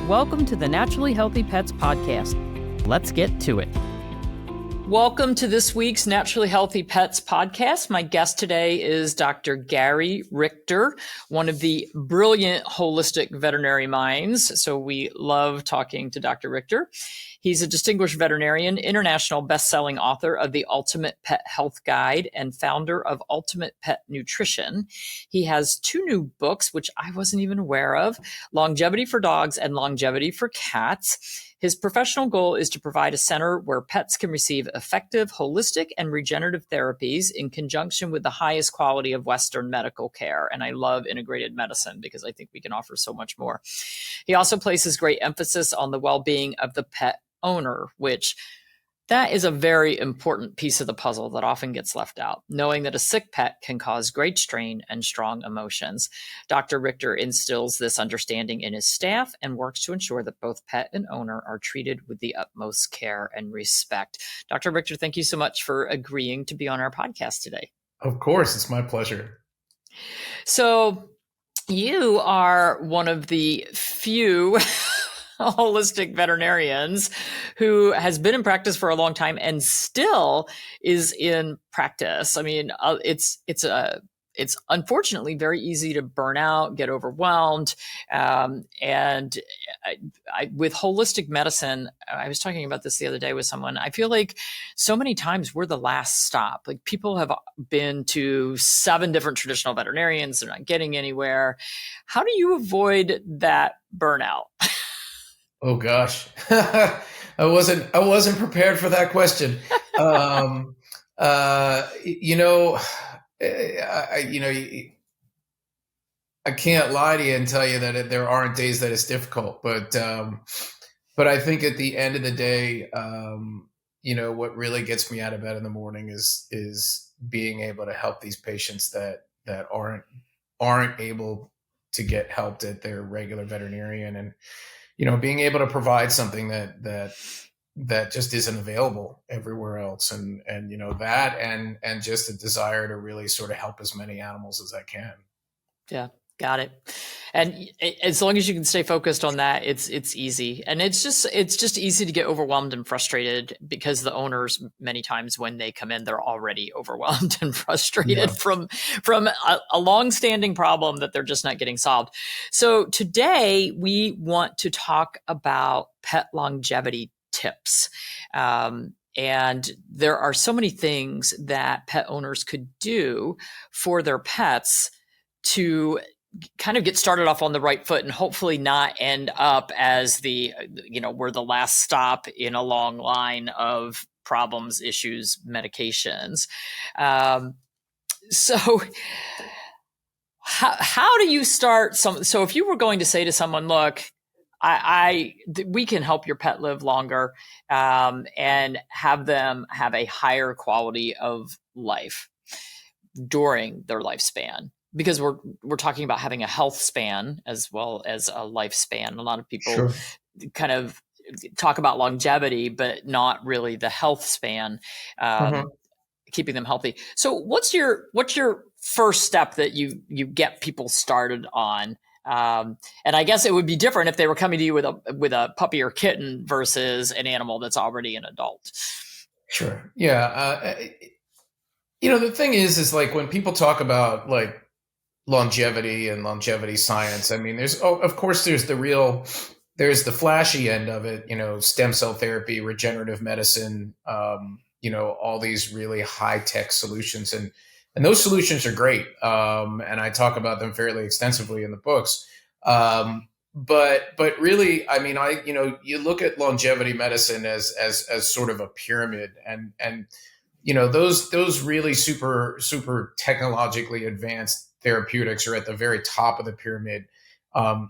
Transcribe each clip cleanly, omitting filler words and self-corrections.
Welcome to the Naturally Healthy Pets podcast. Let's get to it. Welcome to this week's Naturally Healthy Pets podcast. My guest today is Dr. Gary Richter, one of the brilliant holistic veterinary minds. So we love talking to Dr. Richter. He's a distinguished veterinarian, international best-selling author of The Ultimate Pet Health Guide, and founder of Ultimate Pet Nutrition. He has 2 new books, which I wasn't even aware of, Longevity for Dogs and Longevity for Cats. His professional goal is to provide a center where pets can receive effective, holistic, and regenerative therapies in conjunction with the highest quality of Western medical care. And I love integrated medicine because I think we can offer so much more. He also places great emphasis on the well-being of the pet owner, which that is a very important piece of the puzzle that often gets left out, knowing that a sick pet can cause great strain and strong emotions. Dr. Richter instills this understanding in his staff and works to ensure that both pet and owner are treated with the utmost care and respect. Dr. Richter, thank you so much for agreeing to be on our podcast today. Of course, it's my pleasure. So you are one of the few holistic veterinarians who has been in practice for a long time and still is in practice. I mean, it's unfortunately very easy to burn out, get overwhelmed. And with holistic medicine, I was talking about this the other day with someone. I feel like so many times we're the last stop. Like people have been to 7 different traditional veterinarians. They're not getting anywhere. How do you avoid that burnout? Oh gosh, I wasn't prepared for that question. I can't lie to you and tell you that there aren't days that it's difficult, but I think at the end of the day, what really gets me out of bed in the morning is being able to help these patients that aren't able to get helped at their regular veterinarian, and being able to provide something that just isn't available everywhere else. And that and just a desire to really sort of help as many animals as I can. Yeah, got it. And as long as you can stay focused on that, it's easy. And it's just easy to get overwhelmed and frustrated because the owners, many times when they come in, they're already overwhelmed and frustrated from a long-standing problem that they're just not getting solved. So today we want to talk about pet longevity tips. And there are so many things that pet owners could do for their pets to kind of get started off on the right foot and hopefully not end up as we're the last stop in a long line of problems, issues, medications. So how do you start so if you were going to say to someone, look, we can help your pet live longer, and have them have a higher quality of life during their lifespan. Because we're talking about having a health span as well as a lifespan. A lot of people kind of talk about longevity, but not really the health span, keeping them healthy. So what's your first step that you get people started on? And I guess it would be different if they were coming to you with a puppy or kitten versus an animal that's already an adult. Sure. Yeah. The thing is like when people talk about like longevity and longevity science, I mean, there's the flashy end of it, stem cell therapy, regenerative medicine, all these really high tech solutions, and those solutions are great. And I talk about them fairly extensively in the books. But really, I mean, you look at longevity medicine as sort of a pyramid, and those really super technologically advanced therapeutics are at the very top of the pyramid. And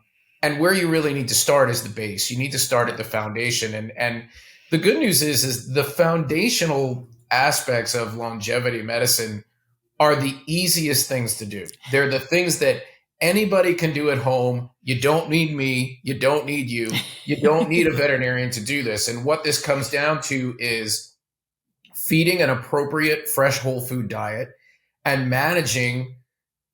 where you really need to start is the base. You need to start at the foundation. And the good news is the foundational aspects of longevity medicine are the easiest things to do. They're the things that anybody can do at home. You don't need me. You don't need you. You don't need a veterinarian to do this. And what this comes down to is feeding an appropriate fresh whole food diet and managing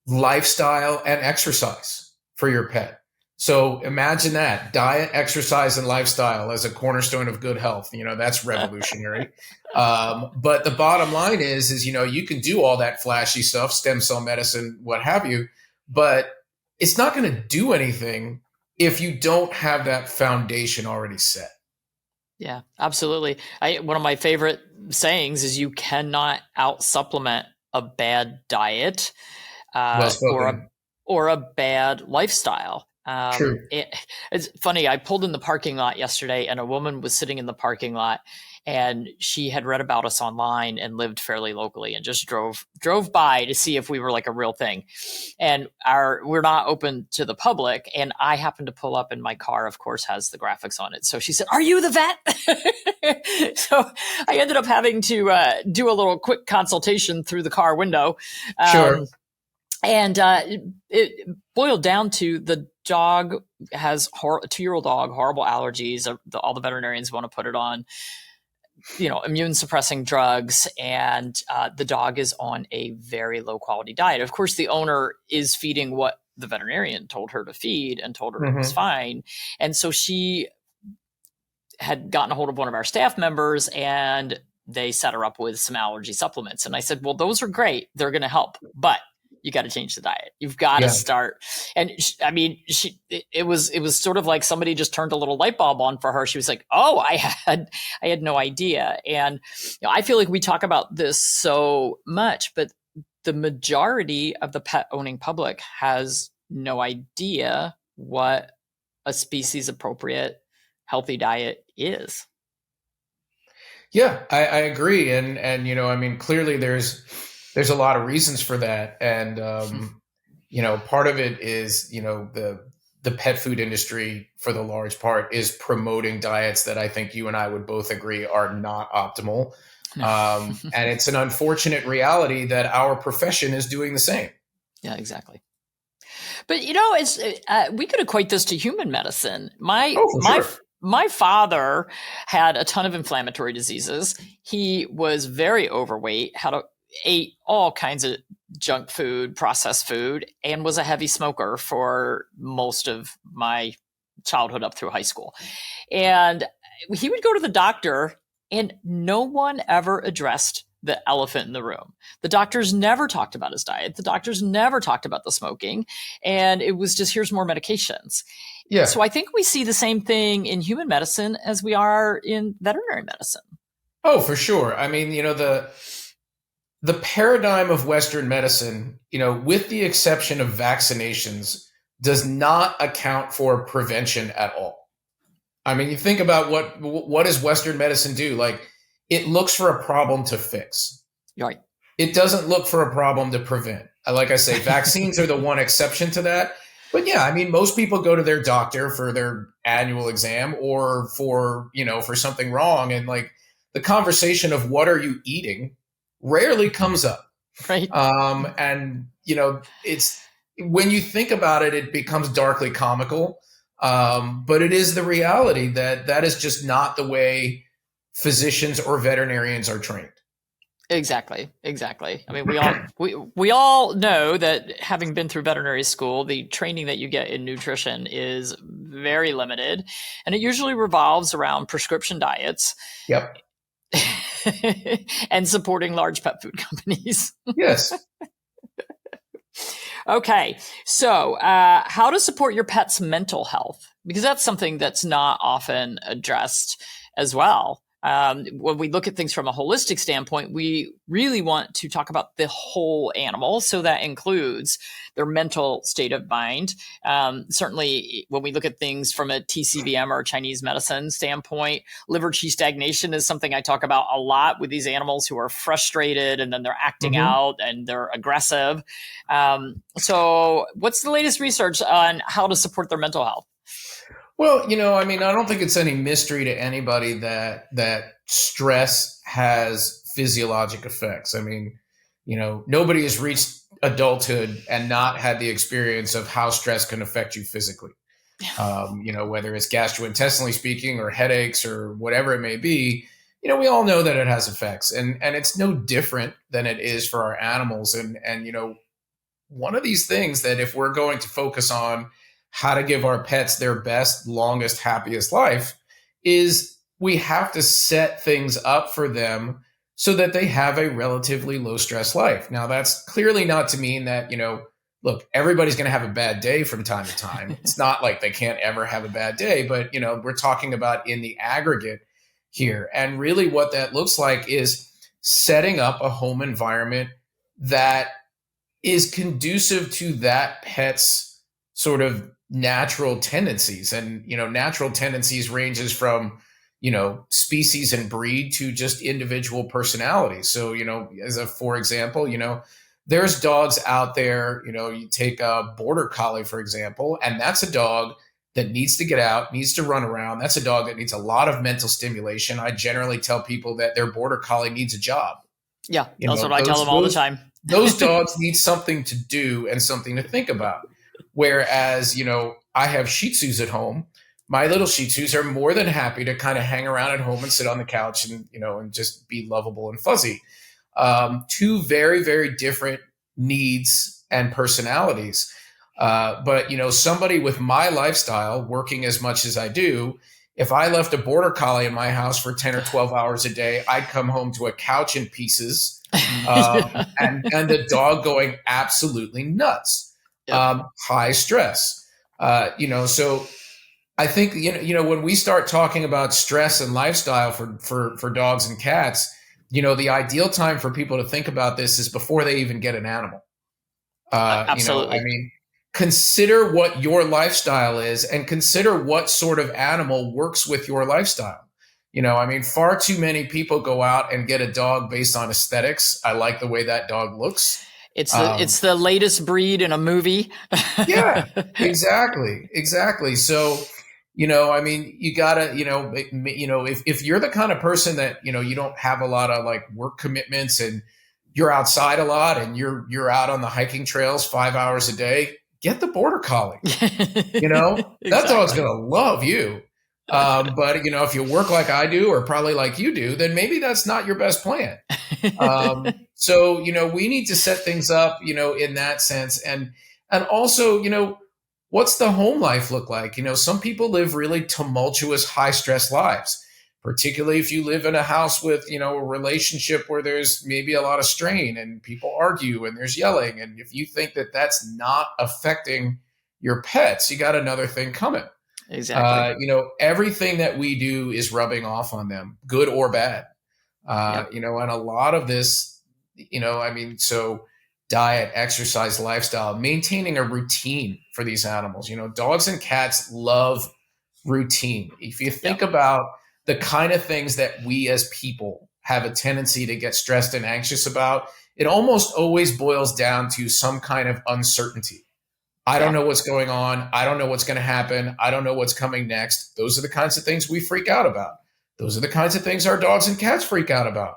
lifestyle and exercise for your pet. So imagine that diet, exercise, and lifestyle as a cornerstone of good health. That's revolutionary. But the bottom line is, you can do all that flashy stuff, stem cell medicine, what have you, but it's not going to do anything if you don't have that foundation already set. Yeah, absolutely. One of my favorite sayings is you cannot out supplement a bad diet Well or spoken. a bad lifestyle. True. It's funny. I pulled in the parking lot yesterday, and a woman was sitting in the parking lot, and she had read about us online and lived fairly locally, and just drove by to see if we were like a real thing. And we're not open to the public. And I happened to pull up, and my car, of course, has the graphics on it. So she said, "Are you the vet?" So I ended up having to do a little quick consultation through the car window. Sure. And it boiled down to the dog has a 2-year-old dog, horrible allergies. All the veterinarians want to put it on, immune suppressing drugs. And the dog is on a very low quality diet. Of course, the owner is feeding what the veterinarian told her to feed and told her it was fine. And so she had gotten a hold of one of our staff members, and they set her up with some allergy supplements. And I said, well, those are great. They're going to help. But you got to change the diet. You've got to start. And it was sort of like somebody just turned a little light bulb on for her. She was like, oh, I had no idea. And I feel like we talk about this so much, but the majority of the pet owning public has no idea what a species appropriate healthy diet is. Yeah, I agree. And clearly there's a lot of reasons for that. And, part of it is, the pet food industry for the large part is promoting diets that I think you and I would both agree are not optimal. And it's an unfortunate reality that our profession is doing the same. Yeah, exactly. But, it's we could equate this to human medicine. My father had a ton of inflammatory diseases. He was very overweight, ate all kinds of junk food, processed food, and was a heavy smoker for most of my childhood up through high school. And he would go to the doctor, and no one ever addressed the elephant in the room. The doctors never talked about his diet. The doctors never talked about the smoking. And it was just, here's more medications. Yeah. So I think we see the same thing in human medicine as we are in veterinary medicine. Oh, for sure. I mean, the paradigm of Western medicine, with the exception of vaccinations, does not account for prevention at all. I mean, you think about what does Western medicine do? Like, it looks for a problem to fix. Right. It doesn't look for a problem to prevent. Like I say, vaccines are the one exception to that. But yeah, I mean, most people go to their doctor for their annual exam or for something wrong. And like the conversation of what are you eating rarely comes up. Right. And, it's when you think about it, it becomes darkly comical. But it is the reality that is just not the way physicians or veterinarians are trained. Exactly. I mean, we all know that having been through veterinary school, the training that you get in nutrition is very limited, and it usually revolves around prescription diets. Yep. And supporting large pet food companies. Yes. Okay. So, how to support your pet's mental health? Because that's something that's not often addressed as well. When we look at things from a holistic standpoint, we really want to talk about the whole animal. So that includes their mental state of mind. Certainly, when we look at things from a TCVM or Chinese medicine standpoint, liver qi stagnation is something I talk about a lot with these animals who are frustrated and then they're acting out and they're aggressive. So what's the latest research on how to support their mental health? Well, I mean, I don't think it's any mystery to anybody that stress has physiologic effects. I mean, nobody has reached adulthood and not had the experience of how stress can affect you physically. Whether it's gastrointestinally speaking or headaches or whatever it may be, we all know that it has effects, and it's no different than it is for our animals. And one of these things that if we're going to focus on how to give our pets their best, longest, happiest life is we have to set things up for them so that they have a relatively low stress life. Now, that's clearly not to mean that, look, everybody's going to have a bad day from time to time. It's not like they can't ever have a bad day, but, we're talking about in the aggregate here. And really what that looks like is setting up a home environment that is conducive to that pet's sort of natural tendencies. And, natural tendencies ranges from, species and breed to just individual personalities. So, for example, there's dogs out there, you take a border collie, for example, and that's a dog that needs to get out, needs to run around. That's a dog that needs a lot of mental stimulation. I generally tell people that their border collie needs a job. Yeah, that's what I tell them all the time. Those dogs need something to do and something to think about. Whereas, I have Shih Tzus at home. My little Shih Tzus are more than happy to kind of hang around at home and sit on the couch and, and just be lovable and fuzzy. Two very, very different needs and personalities. But, somebody with my lifestyle, working as much as I do, if I left a border collie in my house for 10 or 12 hours a day, I'd come home to a couch in pieces and the dog going absolutely nuts. Yep. High stress. So I think, when we start talking about stress and lifestyle for dogs and cats, the ideal time for people to think about this is before they even get an animal. Absolutely. Consider what your lifestyle is and consider what sort of animal works with your lifestyle. Far too many people go out and get a dog based on aesthetics. I like the way that dog looks. It's the latest breed in a movie. Yeah, exactly. So, you gotta, if you're the kind of person that, you don't have a lot of like work commitments and you're outside a lot and you're out on the hiking trails 5 hours a day, get the border collie. Exactly. That dog's going to love you. But, if you work like I do, or probably like you do, then maybe that's not your best plan. So, we need to set things up, in that sense. And also, what's the home life look like? Some people live really tumultuous, high stress lives, particularly if you live in a house with, a relationship where there's maybe a lot of strain and people argue and there's yelling. And if you think that that's not affecting your pets, you got another thing coming. Exactly. Everything that we do is rubbing off on them, good or bad. Yep. And a lot of this, so diet, exercise, lifestyle, maintaining a routine for these animals. Dogs and cats love routine. If you think about the kind of things that we as people have a tendency to get stressed and anxious about, it almost always boils down to some kind of uncertainty. I don't know what's going on. I don't know what's going to happen. I don't know what's coming next. Those are the kinds of things we freak out about. Those are the kinds of things our dogs and cats freak out about.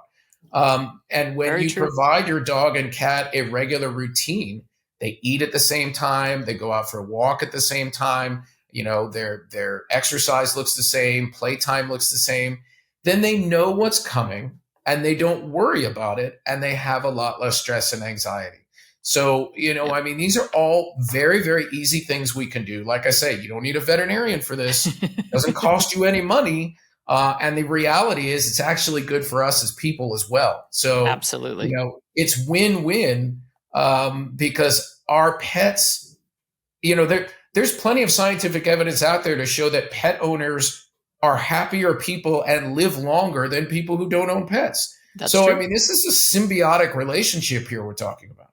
And when you provide your dog and cat a regular routine, they eat at the same time, they go out for a walk at the same time, their exercise looks the same, playtime looks the same, then they know what's coming and they don't worry about it and they have a lot less stress and anxiety. So, these are all very, very easy things we can do. Like I say, you don't need a veterinarian for this. It doesn't cost you any money. And the reality is it's actually good for us as people as well. So absolutely, it's win-win because our pets, there's plenty of scientific evidence out there to show that pet owners are happier people and live longer than people who don't own pets. That's true. This is a symbiotic relationship here we're talking about.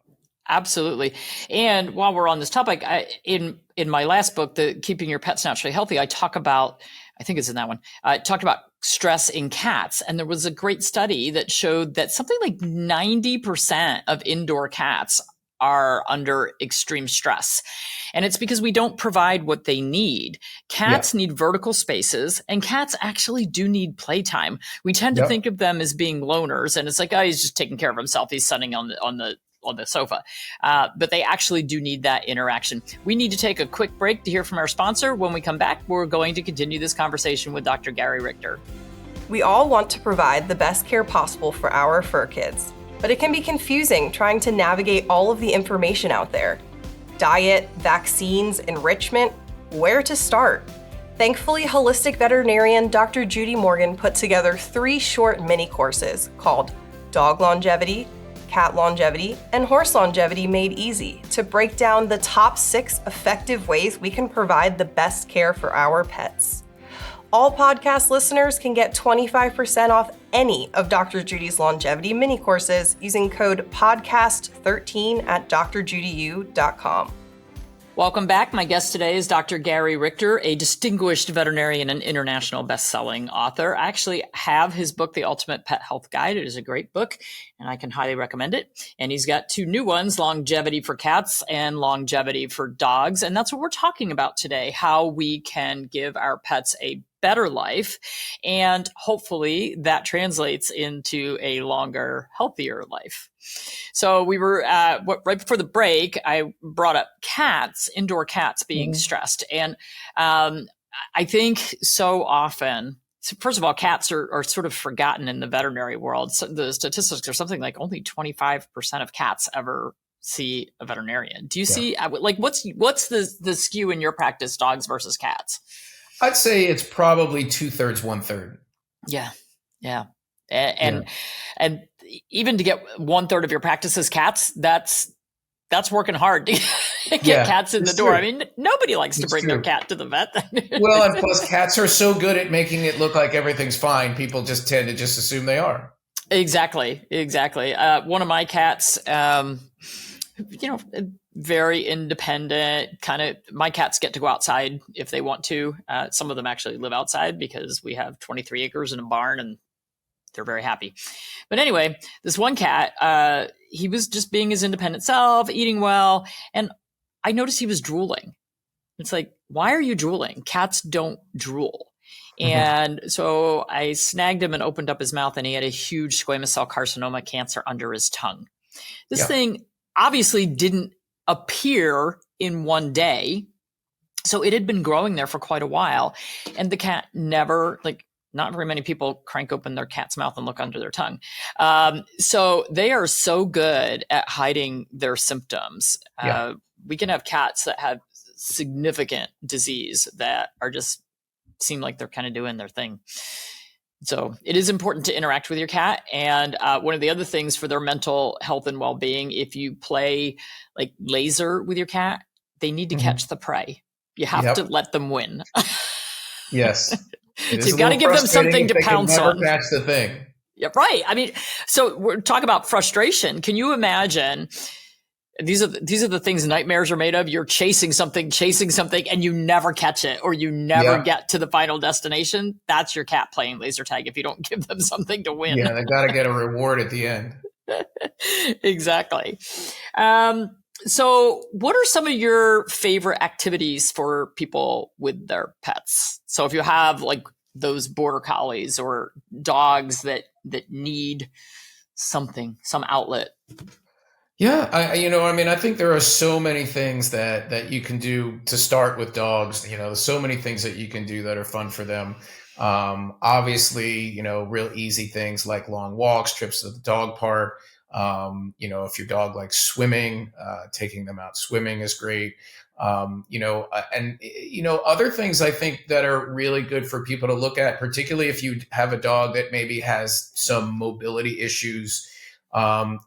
Absolutely. And while we're on this topic, in my last book, the Keeping Your Pets Naturally Healthy, I talk about, I think it's in that one, I talked about stress in cats. And there was a great study that showed that something like 90% of indoor cats are under extreme stress. And it's because we don't provide what they need. Cats need vertical spaces, and cats actually do need playtime. We tend to think of them as being loners, and it's like, oh, he's just taking care of himself. He's sunning on the sofa. But they actually do need that interaction. We need to take a quick break to hear from our sponsor. When we come back, we're going to continue this conversation with Dr. Gary Richter. We all want to provide the best care possible for our fur kids, but it can be confusing trying to navigate all of the information out there. Diet, vaccines, enrichment, Where to start? Thankfully, holistic veterinarian Dr. Judy Morgan put together 3 short mini courses called Dog Longevity, Cat Longevity, and Horse Longevity Made Easy to break down the top 6 effective ways we can provide the best care for our pets. All podcast listeners can get 25% off any of Dr. Judy's longevity mini courses using code PODCAST13 at drjudyu.com. Welcome back. My guest today is Dr. Gary Richter, a distinguished veterinarian and international best-selling author. I actually have his book, The Ultimate Pet Health Guide. It is a great book, and I can highly recommend it. And he's got 2 new ones, Longevity for Cats and Longevity for Dogs. And that's what we're talking about today, how we can give our pets a better life. And hopefully that translates into a longer, healthier life. So we were, right before the break, I brought up cats, indoor cats being stressed. And I think so often, first of all, cats are sort of forgotten in the veterinary world. So the statistics are something like only 25% of cats ever see a veterinarian. Do you see, like, what's the skew in your practice, dogs versus cats? I'd say it's probably 2/3, 1/3. Yeah. And even to get 1/3 of your practice as cats, that's working hard to get cats in the door. True. I mean, nobody likes to bring their cat to the vet. Well, and plus cats are so good at making it look like everything's fine. People just tend to just assume they are. Exactly. One of my cats, very independent, my cats get to go outside if they want to. Some of them actually live outside because we have 23 acres and a barn, and they're very happy. But anyway, this one cat, he was just being his independent self, eating well. And I noticed he was drooling. It's like, why are you drooling? Cats don't drool. And so I snagged him and opened up his mouth, and he had a huge squamous cell carcinoma cancer under his tongue. This thing obviously didn't appear in one day. So it had been growing there for quite a while. And the cat never, not very many people crank open their cat's mouth and look under their tongue. So they are so good at hiding their symptoms. We can have cats that have significant disease that are just seem like they're kind of doing their thing. So it is important to interact with your cat. And one of the other things for their mental health and well-being, if you play like laser with your cat, they need to catch the prey. You have to let them win. Yes. So you've got to give them something to pounce on. Catch the thing. Yeah, right. I mean, so we're talking about frustration. Can you imagine? These are the things nightmares are made of. You're chasing something, and you never catch it, or you never get to the final destination. That's your cat playing laser tag if you don't give them something to win. Yeah, they got to get a reward at the end. Exactly. So what are some of your favorite activities for people with their pets? So if you have like those border collies or dogs that need something, some outlet. Yeah, I think there are so many things that you can do to start with dogs. There's so many things that you can do that are fun for them. Obviously, real easy things like long walks, trips to the dog park. If your dog likes swimming, taking them out swimming is great. Other things I think that are really good for people to look at, particularly if you have a dog that maybe has some mobility issues,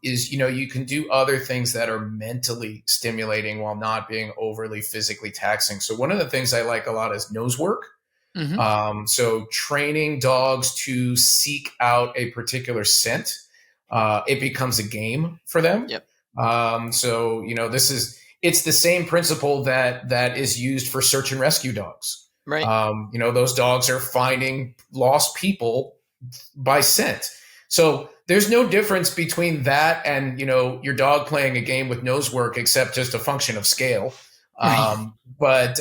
is you can do other things that are mentally stimulating while not being overly physically taxing. So one of the things I like a lot is nose work. So training dogs to seek out a particular scent, it becomes a game for them. Yep. It's the same principle that is used for search and rescue dogs. Right. Those dogs are finding lost people by scent. So there's no difference between that and, your dog playing a game with nose work, except just a function of scale. Right.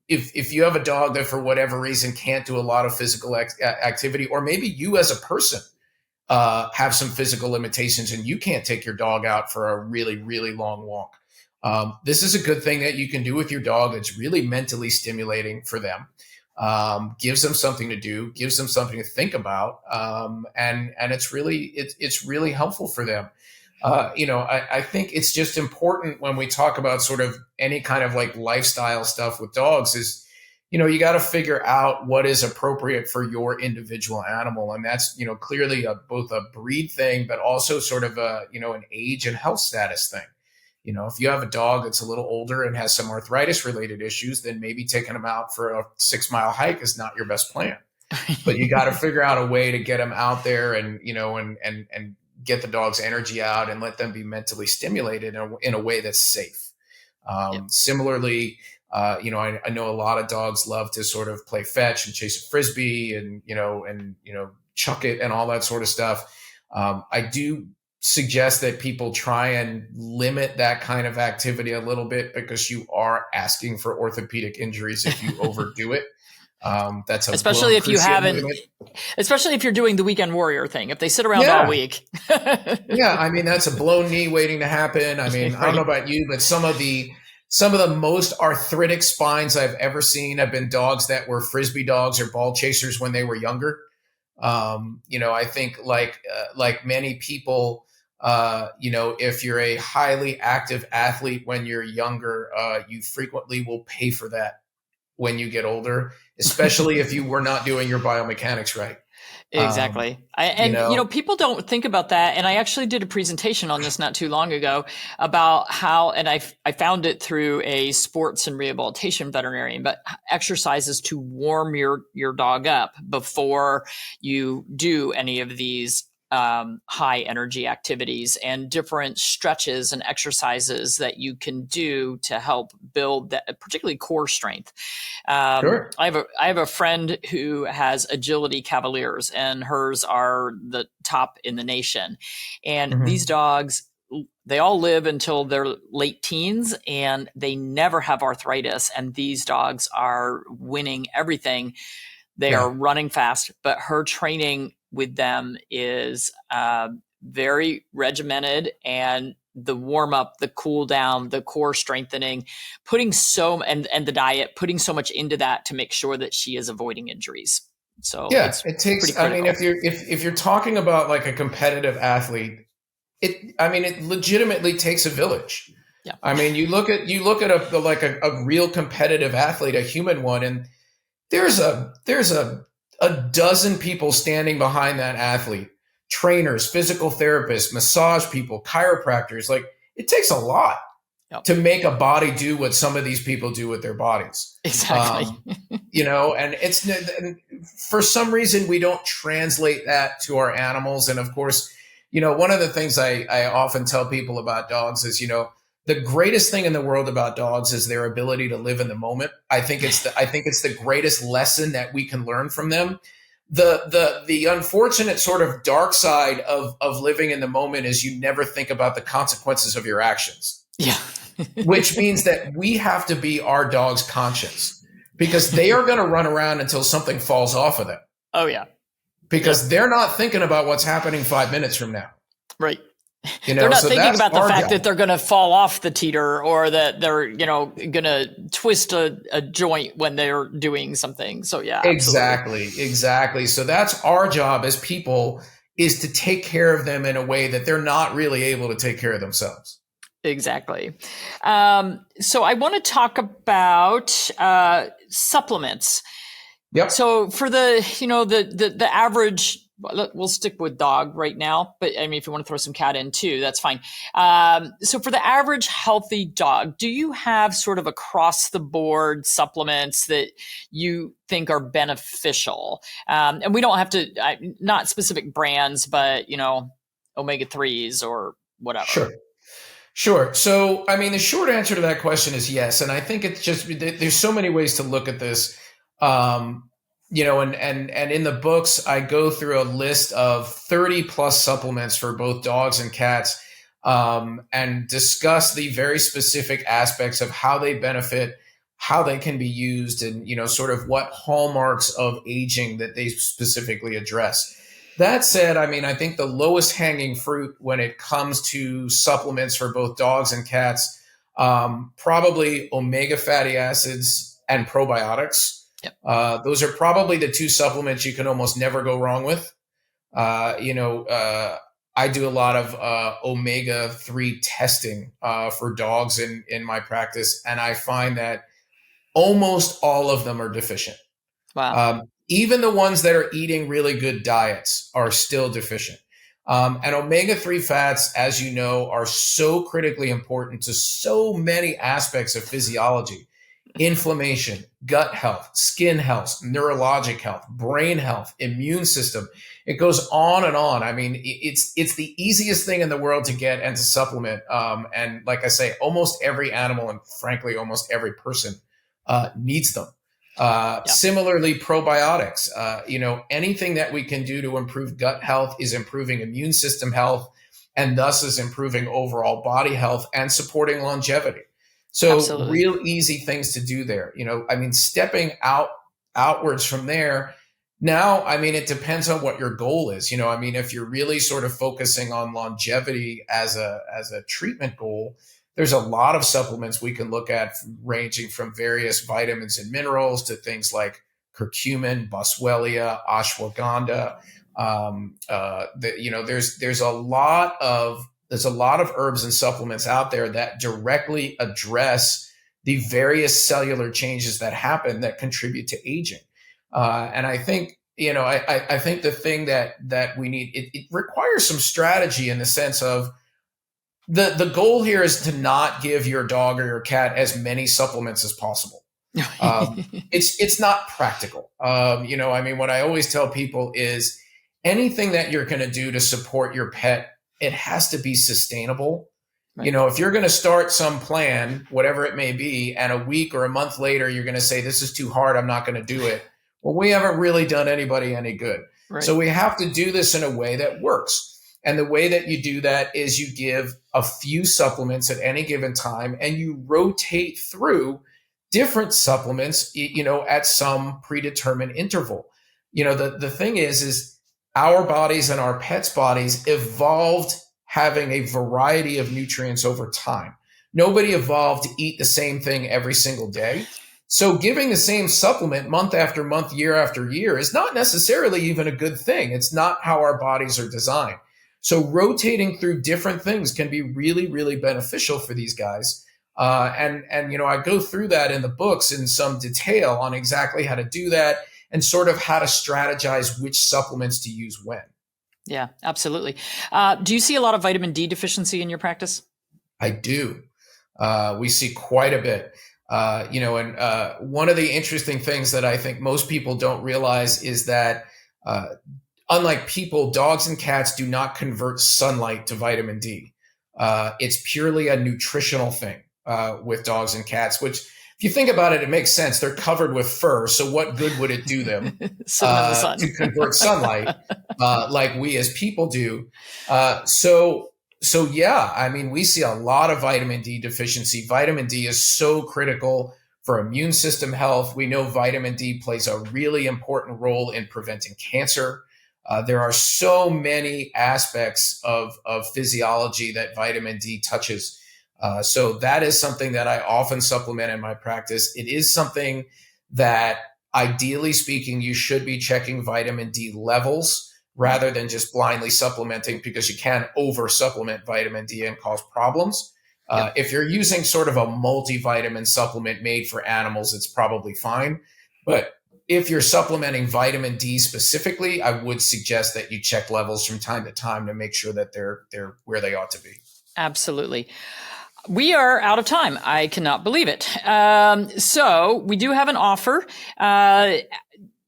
If you have a dog that for whatever reason can't do a lot of physical activity, or maybe you as a person have some physical limitations and you can't take your dog out for a really, really long walk, this is a good thing that you can do with your dog that's really mentally stimulating for them. Gives them something to do, gives them something to think about, and it's really helpful for them. I think it's just important when we talk about sort of any kind of like lifestyle stuff with dogs is, you got to figure out what is appropriate for your individual animal. And that's, clearly both a breed thing, but also sort of an age and health status thing. If you have a dog that's a little older and has some arthritis related issues, then maybe taking them out for a 6-mile hike is not your best plan. But you got to figure out a way to get them out there and, and get the dog's energy out and let them be mentally stimulated in a way that's safe. Similarly, I know a lot of dogs love to sort of play fetch and chase a Frisbee and chuck it and all that sort of stuff. I do suggest that people try and limit that kind of activity a little bit because you are asking for orthopedic injuries if you overdo it. That's especially if you haven't, especially if you're doing the weekend warrior thing. If they sit around all week, I mean that's a blown knee waiting to happen. I mean, I don't know about you, but some of the most arthritic spines I've ever seen have been dogs that were Frisbee dogs or ball chasers when they were younger. I think like many people, if you're a highly active athlete when you're younger, you frequently will pay for that when you get older, especially if you were not doing your biomechanics right. Exactly. People don't think about that. And I actually did a presentation on this not too long ago about how, and I found it through a sports and rehabilitation veterinarian, but exercises to warm your dog up before you do any of these high energy activities, and different stretches and exercises that you can do to help build that, particularly core strength. Sure. I have a friend who has agility cavaliers, and hers are the top in the nation. And these dogs, they all live until their late teens and they never have arthritis. And these dogs are winning everything. They are running fast, but her training with them is very regimented, and the warm up, the cool down, the core strengthening, and the diet, putting so much into that to make sure that she is avoiding injuries. So it takes, I mean, if you're talking about like a competitive athlete, it legitimately takes a village. Yeah. I mean, you look at a real competitive athlete, a human one, and there's a dozen people standing behind that athlete, trainers, physical therapists, massage people, chiropractors. Like, it takes a lot to make a body do what some of these people do with their bodies. Exactly. And for some reason, we don't translate that to our animals. And of course, one of the things I often tell people about dogs is, the greatest thing in the world about dogs is their ability to live in the moment. I think it's the greatest lesson that we can learn from them. The unfortunate sort of dark side of living in the moment is you never think about the consequences of your actions. Yeah. Which means that we have to be our dog's conscience, because they are going to run around until something falls off of them. Oh yeah. Because they're not thinking about what's happening 5 minutes from now. Right. They're not thinking about the fact that they're going to fall off the teeter, or that they're, going to twist a joint when they're doing something. So yeah. Exactly. So that's our job as people, is to take care of them in a way that they're not really able to take care of themselves. Exactly. So I want to talk about supplements. Yep. So for the average, we'll stick with dog right now, but I mean, if you want to throw some cat in too, that's fine. So for the average healthy dog, do you have sort of across the board supplements that you think are beneficial? And we don't have to, not specific brands, but omega-3s or whatever. Sure. So, I mean, the short answer to that question is yes. And I think it's just, there's so many ways to look at this. And in the books, I go through a list of 30 plus supplements for both dogs and cats, and discuss the very specific aspects of how they benefit, how they can be used, and, sort of what hallmarks of aging that they specifically address. That said, I mean, I think the lowest hanging fruit when it comes to supplements for both dogs and cats, probably omega fatty acids and probiotics. Yep. Those are probably the two supplements you can almost never go wrong with. I do a lot of omega-3 testing for dogs in my practice, and I find that almost all of them are deficient. Wow. Even the ones that are eating really good diets are still deficient. And omega-3 fats, as you know, are so critically important to so many aspects of physiology: inflammation, gut health, skin health, neurologic health, brain health, immune system. It goes on and on. I mean, it's the easiest thing in the world to get and to supplement. And like I say, almost every animal and frankly, almost every person needs them. Similarly, probiotics, anything that we can do to improve gut health is improving immune system health, and thus is improving overall body health and supporting longevity. So Absolutely. real easy things to do there. Stepping outwards from there. Now, it depends on what your goal is. If you're really sort of focusing on longevity as a treatment goal, there's a lot of supplements we can look at, ranging from various vitamins and minerals to things like curcumin, boswellia, ashwagandha. There's a lot of herbs and supplements out there that directly address the various cellular changes that happen that contribute to aging. And I think, I think the thing that we need, it requires some strategy in the sense of the goal here is to not give your dog or your cat as many supplements as possible. It's not practical. What I always tell people is anything that you're going to do to support your pet, it has to be sustainable. Right. If you're going to start some plan, whatever it may be, and a week or a month later, you're going to say, this is too hard, I'm not going to do it. Well, we haven't really done anybody any good. Right. So we have to do this in a way that works. And the way that you do that is you give a few supplements at any given time, and you rotate through different supplements, at some predetermined interval. The thing is our bodies and our pets' bodies evolved having a variety of nutrients over time. Nobody evolved to eat the same thing every single day. So giving the same supplement month after month, year after year is not necessarily even a good thing. It's not how our bodies are designed. So rotating through different things can be really, really beneficial for these guys. And I go through that in the books in some detail on exactly how to do that and sort of how to strategize which supplements to use when. Yeah, absolutely. Do you see a lot of vitamin D deficiency in your practice? I do. We see quite a bit. One of the interesting things that I think most people don't realize is that unlike people, dogs and cats do not convert sunlight to vitamin D. It's purely a nutritional thing with dogs and cats, which if you think about it, it makes sense. They're covered with fur. So what good would it do them to convert sunlight like we as people do? So yeah, we see a lot of vitamin D deficiency. Vitamin D is so critical for immune system health. We know vitamin D plays a really important role in preventing cancer. There are so many aspects of physiology that vitamin D touches. So that is something that I often supplement in my practice. It is something that, ideally speaking, you should be checking vitamin D levels rather than just blindly supplementing, because you can over supplement vitamin D and cause problems. If you're using sort of a multivitamin supplement made for animals, it's probably fine. But if you're supplementing vitamin D specifically, I would suggest that you check levels from time to time to make sure that they're where they ought to be. Absolutely. We are out of time. I cannot believe it. So we do have an offer.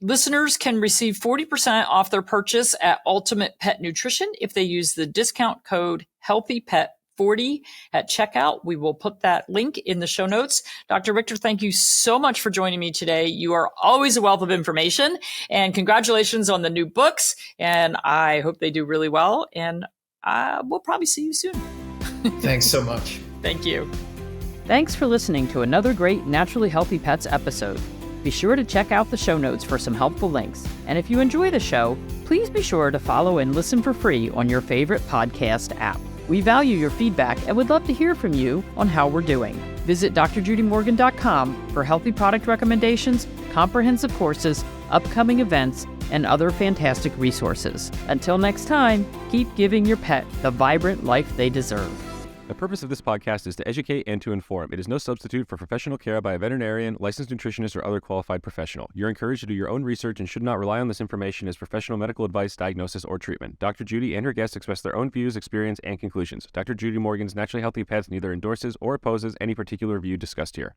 Listeners can receive 40% off their purchase at Ultimate Pet Nutrition if they use the discount code HEALTHYPET40 at checkout. We will put that link in the show notes. Dr. Richter, thank you so much for joining me today. You are always a wealth of information, and congratulations on the new books. And I hope they do really well. And we'll probably see you soon. Thanks so much. Thank you. Thanks for listening to another great Naturally Healthy Pets episode. Be sure to check out the show notes for some helpful links. And if you enjoy the show, please be sure to follow and listen for free on your favorite podcast app. We value your feedback and would love to hear from you on how we're doing. Visit drjudymorgan.com for healthy product recommendations, comprehensive courses, upcoming events, and other fantastic resources. Until next time, keep giving your pet the vibrant life they deserve. The purpose of this podcast is to educate and to inform. It is no substitute for professional care by a veterinarian, licensed nutritionist, or other qualified professional. You're encouraged to do your own research and should not rely on this information as professional medical advice, diagnosis, or treatment. Dr. Judy and her guests express their own views, experience, and conclusions. Dr. Judy Morgan's Naturally Healthy Pets neither endorses or opposes any particular view discussed here.